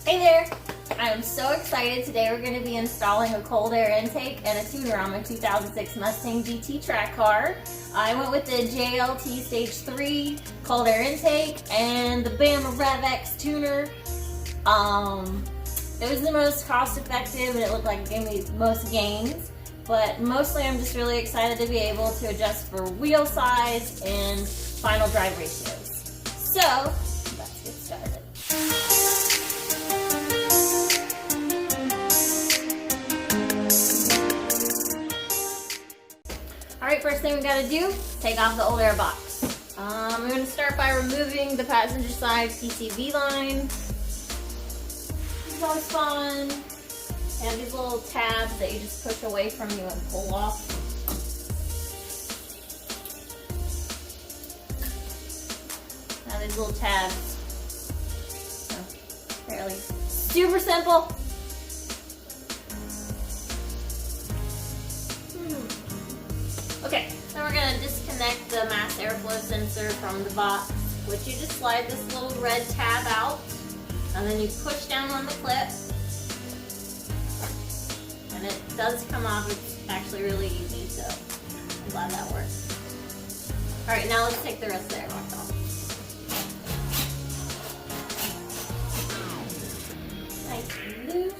Hey there! I am so excited. Today we're going to be installing a cold air intake and a tuner on my 2006 Mustang GT track car. I went with the JLT Stage 3 cold air intake and the Bama RevX tuner. It was the most cost effective and it looked like it gave me the most gains. But mostly I'm just really excited to be able to adjust for wheel size and final drive ratios. So, let's get started. Alright, first thing we gotta do, take off the old air box. We're gonna start by removing the passenger side PCV line. This is always fun. They have these little tabs that you just push away from you and pull off. Now these little tabs. So, fairly super simple. Okay, then we're going to disconnect the mass airflow sensor from the box, which you just slide this little red tab out, and then you push down on the clip, and it does come off. It's actually really easy, so I'm glad that works. Alright, now let's take the rest of the airbox off. Nice and loose.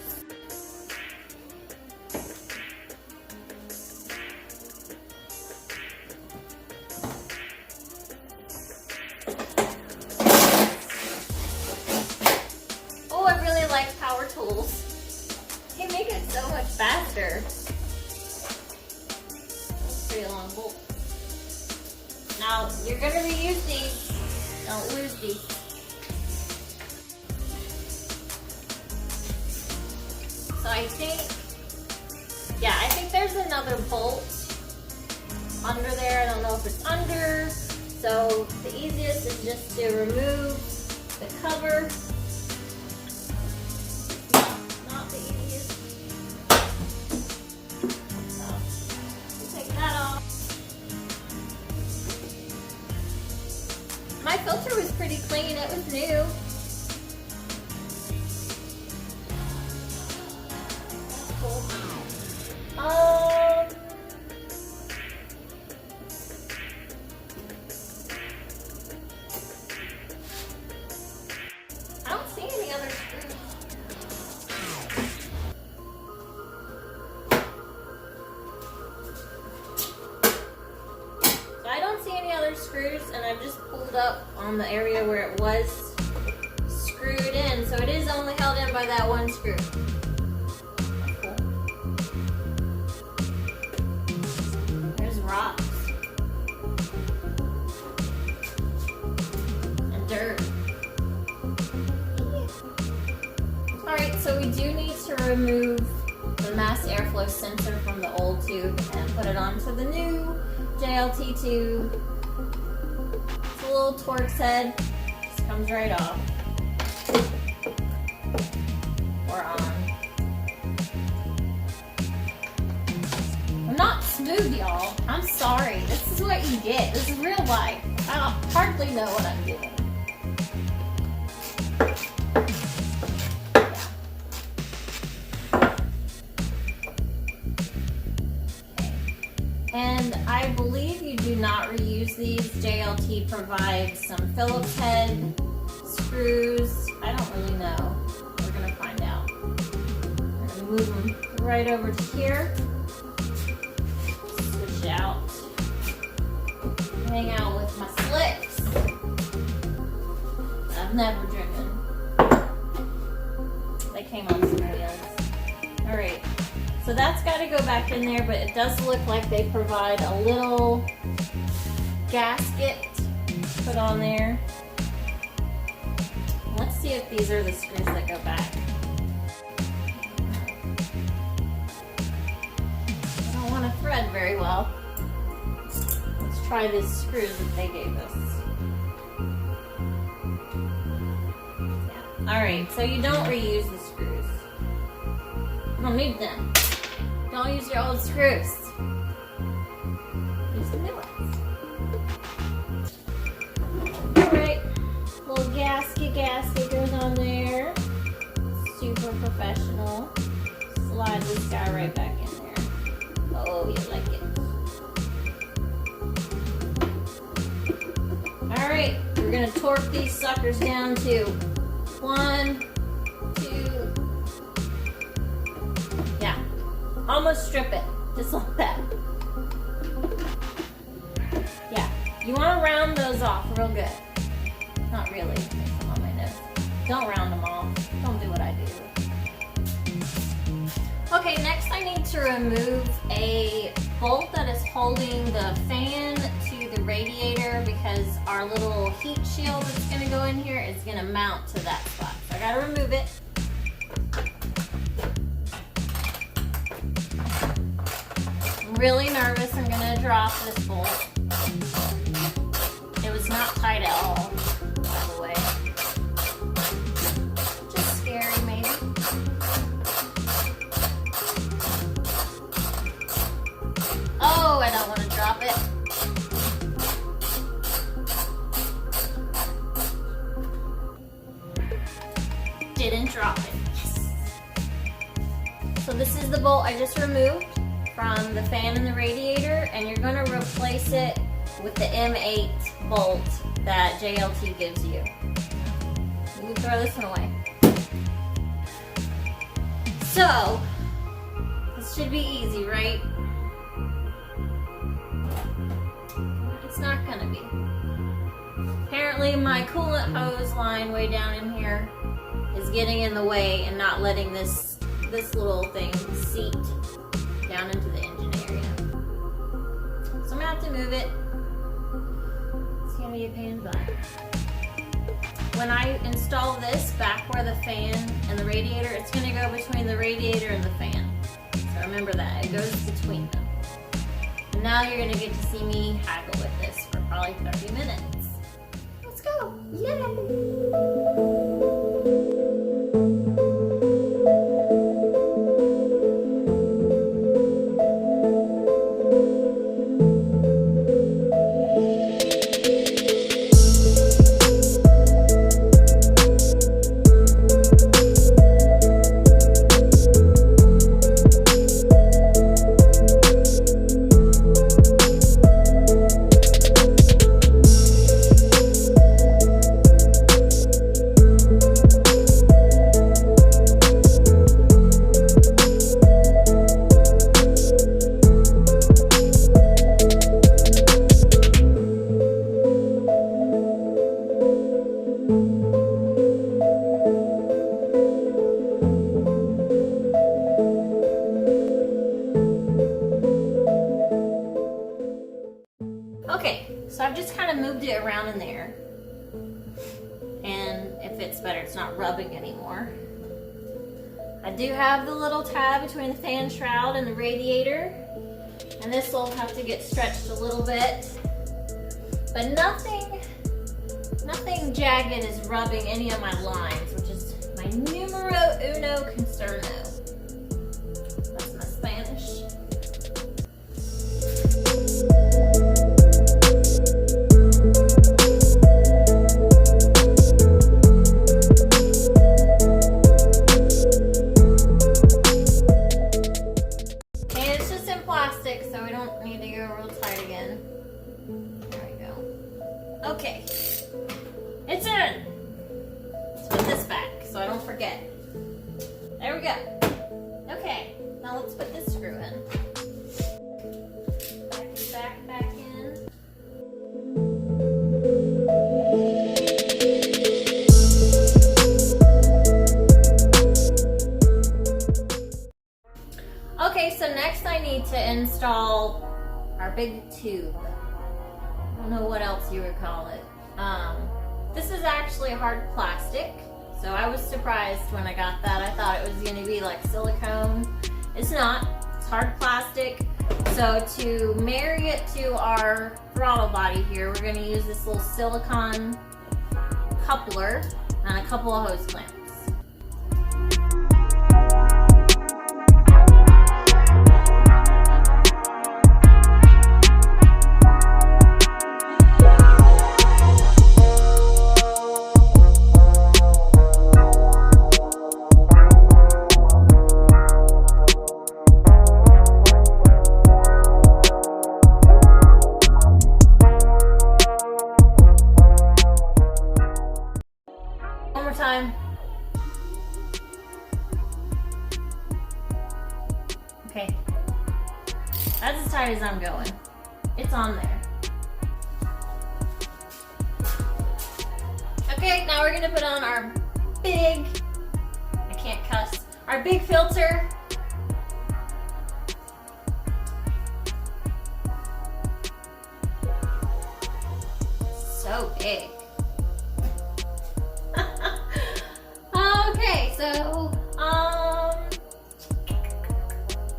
Power tools. They make it so much faster. That's a pretty long bolt. Now, you're going to reuse these. Don't lose these. So I think there's another bolt under there. I don't know if it's under. So the easiest is just to remove the cover. My filter was pretty clean, it was new. That's cool. I don't see any other screws. So I don't see any other screws, and I've just pulled up on the area where it was screwed in, so it is only held in by that one screw. Cool. There's rocks and dirt. Alright, so we do need to remove the mass airflow sensor from the old tube and put it onto the new JLT tube. It's a little Torx head, just comes right off. Or on. I'm not smooth, y'all. I'm sorry. This is what you get. This is real life. I hardly know what I'm doing. And I believe you do not reuse these. JLT provides some Phillips head screws. I don't really know. We're going to find out. We're going to move them right over to here. Switch out. Hang out with my slicks. I've never driven. They came on some videos. Alright. So that's got to go back in there, but it does look like they provide a little gasket to put on there. Let's see if these are the screws that go back. I don't want to thread very well. Let's try these screws that they gave us. Yeah. Alright, so you don't reuse the screws. You don't need them. Don't use your old screws. Use the new ones. Alright, little gasket goes on there. super professional. Slide this guy right back in there. Oh, you like it. Alright, we're gonna torque these suckers down to 1, 2, yeah, almost strip it, just like that. Yeah, you want to round those off real good. Not really, some on my nose. Don't round them off, don't do what I do. Okay, next I need to remove a bolt that is holding the fan to the radiator because our little heat shield that's going to go in here is going to mount to that spot. So I got to remove it. I'm really nervous I'm going to drop this bolt. It was not tight at all, by the way. Just scary maybe. Oh, I don't want to drop it. Didn't drop it. Yes. So this is the bolt I just removed from the fan and the radiator, and you're going to replace it with the M8 bolt that JLT gives you. You can throw this one away. So, this should be easy, right? It's not gonna be. Apparently my coolant hose line way down in here is getting in the way and not letting this little thing seat down into the engine area. So I'm gonna have to move it. It's gonna be a pain in the butt. When I install this back where the fan and the radiator, it's gonna go between the radiator and the fan. So remember that, it goes between them. And now you're gonna get to see me haggle with this for probably 30 minutes. Let's go, yay! Okay, so I've just kind of moved it around in there, and it fits better, it's not rubbing anymore. I do have the little tab between the fan shroud and the radiator, and this will have to get stretched a little bit, but nothing jagged is rubbing any of my lines, which is my numero uno concerno. That's my Spanish. So we don't need to go real tight again. There we go. Okay. It's in! Let's put this back so I don't forget. There we go. Okay, now let's put this screw in. Back in. Okay, so next I need to install our big tube. I don't know what else you would call it. This is actually hard plastic, so I was surprised when I got that. I thought it was going to be like silicone. It's not. It's hard plastic. So to marry it to our throttle body here, we're going to use this little silicone coupler and a couple of hose clamps. One more time. Okay. That's as tight as I'm going. It's on there. Okay, now we're gonna put on our big, I can't cuss, our big filter. So big. Okay, so,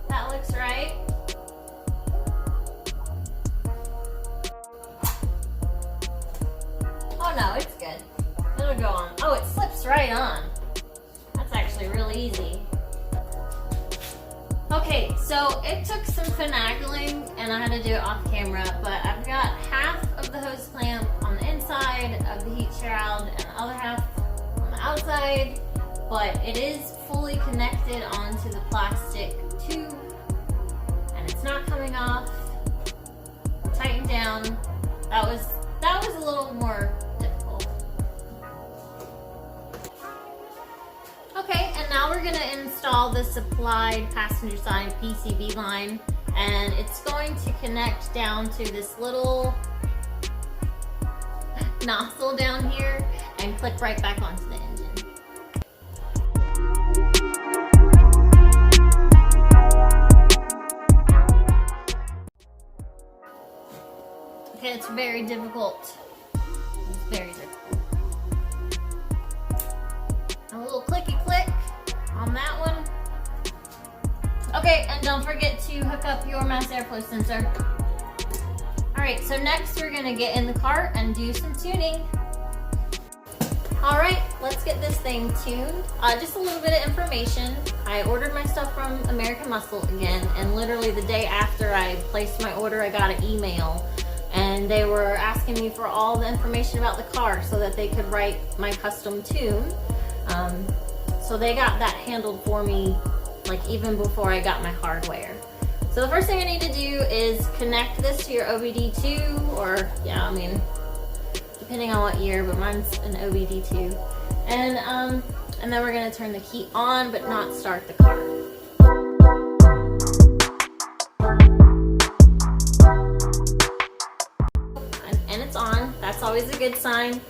that looks right. Oh no, it's good. It'll go on. Oh, it slips right on. That's actually really easy. Okay, so it took some finagling and I had to do it off camera, but I've got half of the hose clamp on the inside of the heat shroud and the other half on the outside, but it is fully connected onto the plastic tube and it's not coming off. Tighten down. That was a little more difficult. Okay, and now we're going to install the supplied passenger side PCB line, and it's going to connect down to this little nozzle down here and click right back onto the engine. Okay, it's very difficult. It's very difficult. A little clicky click on that one. Okay, and don't forget to hook up your mass airflow sensor. Alright, so next we're gonna get in the car and do some tuning. Alright, let's get this thing tuned. Just a little bit of information. I ordered my stuff from American Muscle again, and literally the day after I placed my order, I got an email. And they were asking me for all the information about the car so that they could write my custom tune. So they got that handled for me, like even before I got my hardware. So the first thing I need to do is connect this to your OBD2, or yeah, I mean, depending on what year, but mine's an OBD2. And then we're gonna turn the key on, but not start the car. And it's on. That's always a good sign.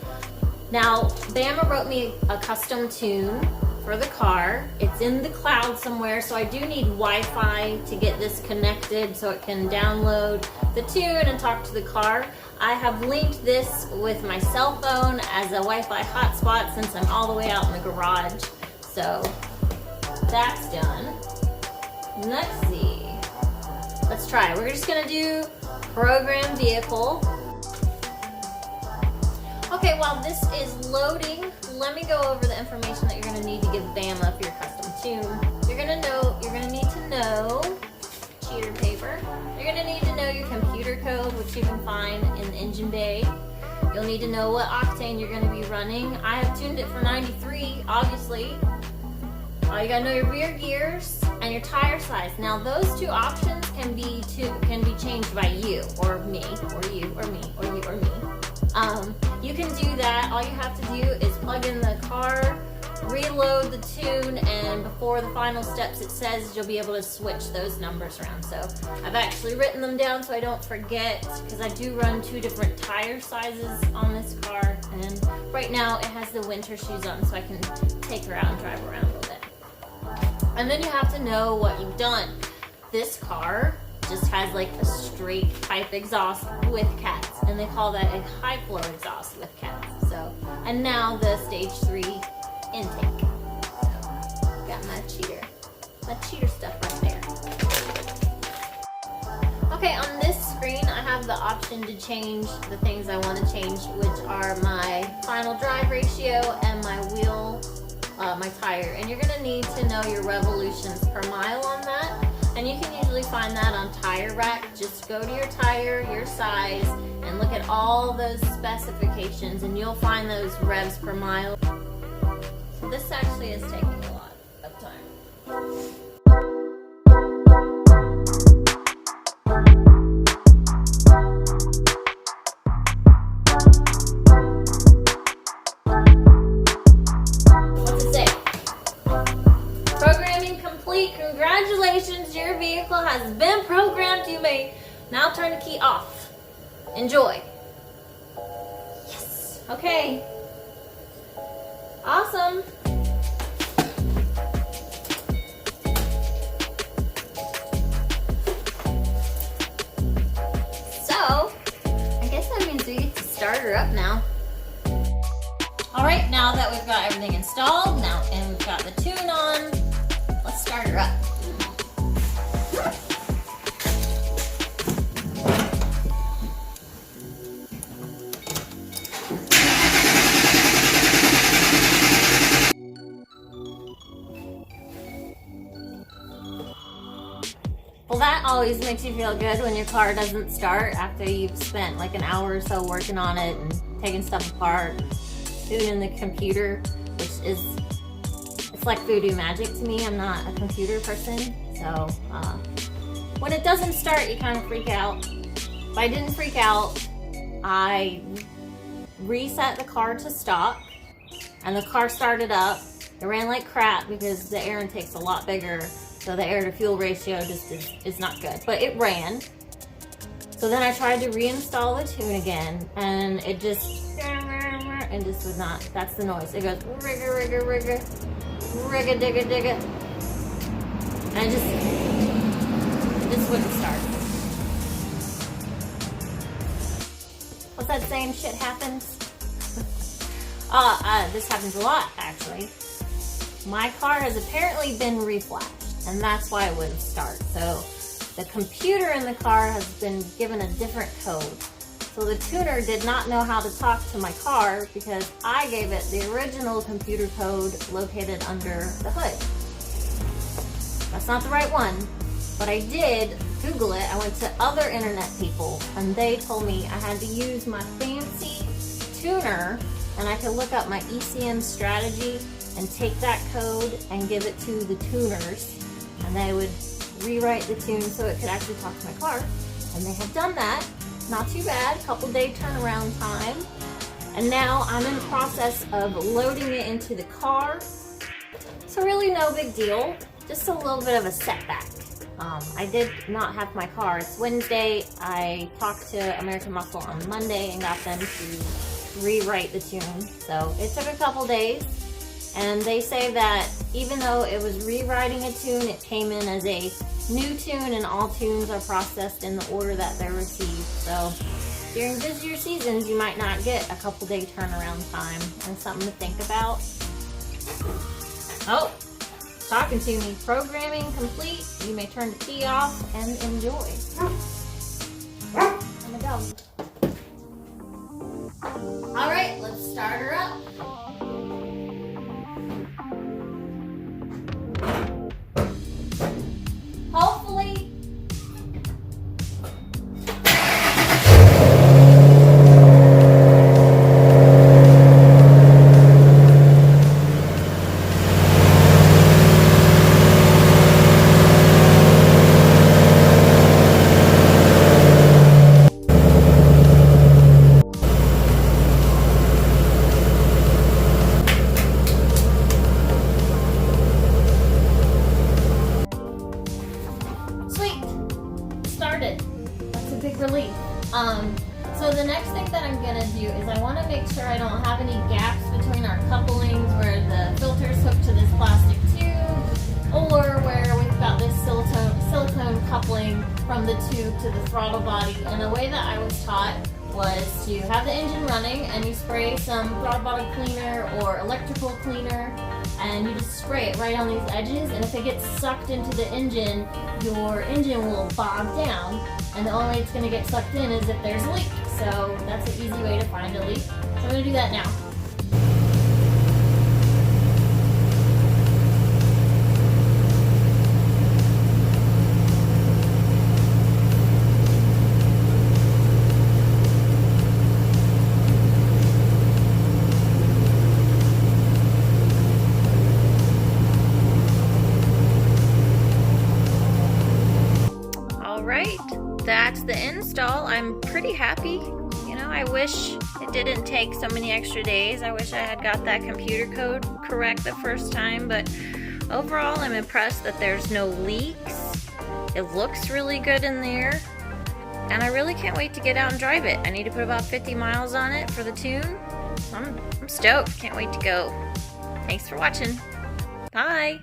Now, Bama wrote me a custom tune for the car. It's in the cloud somewhere, so I do need Wi-Fi to get this connected so it can download the tune and talk to the car. I have linked this with my cell phone as a Wi-Fi hotspot since I'm all the way out in the garage. So that's done. Let's see. Let's try. We're just gonna do program vehicle. Okay, while this is loading, let me go over the information that you're going to need to give Bama for your custom tune. You're going to need to know cheater paper. You're going to need to know your computer code, which you can find in the engine bay. You'll need to know what octane you're going to be running. I have tuned it for 93, obviously. You got to know your rear gears and your tire size. Now, those two options can be changed by you or me or you or me or you or me. You can do that. All you have to do is plug in the car, reload the tune, and before the final steps it says you'll be able to switch those numbers around. So I've actually written them down so I don't forget, because I do run 2 different tire sizes on this car, and right now it has the winter shoes on so I can take her out and drive around with it. And then you have to know what you've done. This car just has like a straight pipe exhaust with cats, and they call that a high flow exhaust with cats. So, and now the stage 3 intake. So, got my cheater stuff right there. Okay, on this screen I have the option to change the things I want to change, which are my final drive ratio and my wheel, my tire. And you're gonna need to know your revolutions per mile on that. And you can usually find that on Tire Rack. Just go to your tire, your size, and look at all those specifications, and you'll find those revs per mile. So this actually is taking a lot of time. vehicle has been programmed. You may now turn the key off. Enjoy. Yes. Okay. Awesome. So, I guess that means we get to start her up now. Alright, now that we've got everything installed, and we've got the tune on, let's start her up. Well, that always makes you feel good when your car doesn't start after you've spent like an hour or so working on it and taking stuff apart. Tuning the computer, which is, it's like voodoo magic to me. I'm not a computer person, so when it doesn't start, you kind of freak out. But I didn't freak out. I reset the car to stock, and the car started up. It ran like crap because the air intake's a lot bigger, so the air to fuel ratio just is not good. But it ran. So then I tried to reinstall the tune again, and it just would not. That's the noise. It goes rigga rigga rigga rigga digga digga, and it just wouldn't start. What's that saying? Shit happens. This happens a lot actually. My car has apparently been reflashed, and that's why it wouldn't start. So the computer in the car has been given a different code. So the tuner did not know how to talk to my car because I gave it the original computer code located under the hood. That's not the right one, but I did Google it. I went to other internet people, and they told me I had to use my fancy tuner, and I could look up my ECM strategy and take that code and give it to the tuners, and they would rewrite the tune so it could actually talk to my car. And they have done that. Not too bad, couple day turnaround time. And now I'm in the process of loading it into the car. So really no big deal, just a little bit of a setback. I did not have my car. It's Wednesday. I talked to American Muscle on Monday and got them to rewrite the tune. So it took a couple days. And they say that even though it was rewriting a tune, it came in as a new tune, and all tunes are processed in the order that they're received. So during busier seasons, you might not get a couple day turnaround time, and something to think about. Oh, talking to me. Programming complete. You may turn the key off and enjoy. I'm a dog. All right, let's start her up. Hopefully, that's a big relief. So the next thing that I'm gonna do is I want to make sure I don't have any gaps between our couplings where the filter's hooked to this plastic tube, or where we've got this silicone coupling from the tube to the throttle body. And the way that I was taught was to have the engine running and you spray some throttle body cleaner or electrical cleaner, and you just spray it right on these edges, and if it gets sucked into the engine, your engine will bog down, and the only way it's going to get sucked in is if there's a leak. So that's an easy way to find a leak. So I'm going to do that now. That's the install. I'm pretty happy. You know, I wish it didn't take so many extra days. I wish I had got that computer code correct the first time, but overall I'm impressed that there's no leaks. It looks really good in there. And I really can't wait to get out and drive it. I need to put about 50 miles on it for the tune. I'm stoked. Can't wait to go. Thanks for watching. Bye.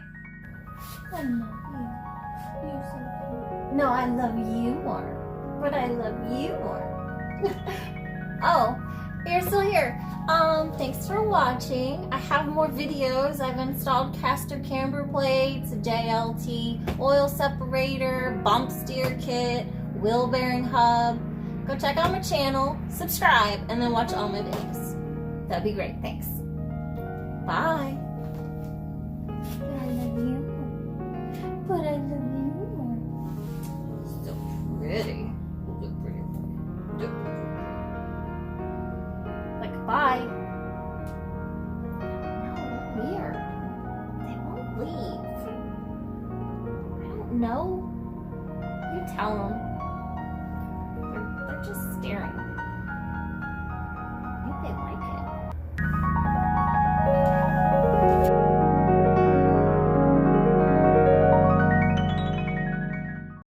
I love you. You're so cute. No, I love you more. But I love you more. Oh, you're still here. Thanks for watching. I have more videos. I've installed caster camber plates, JLT, oil separator, bump steer kit, wheel bearing hub. Go check out my channel, subscribe, and then watch all my videos. That'd be great. Thanks. Bye. But I love you more. But I love you more. So pretty. So pretty. So pretty. Like, bye. No, weird. They won't leave. I don't know. You tell them.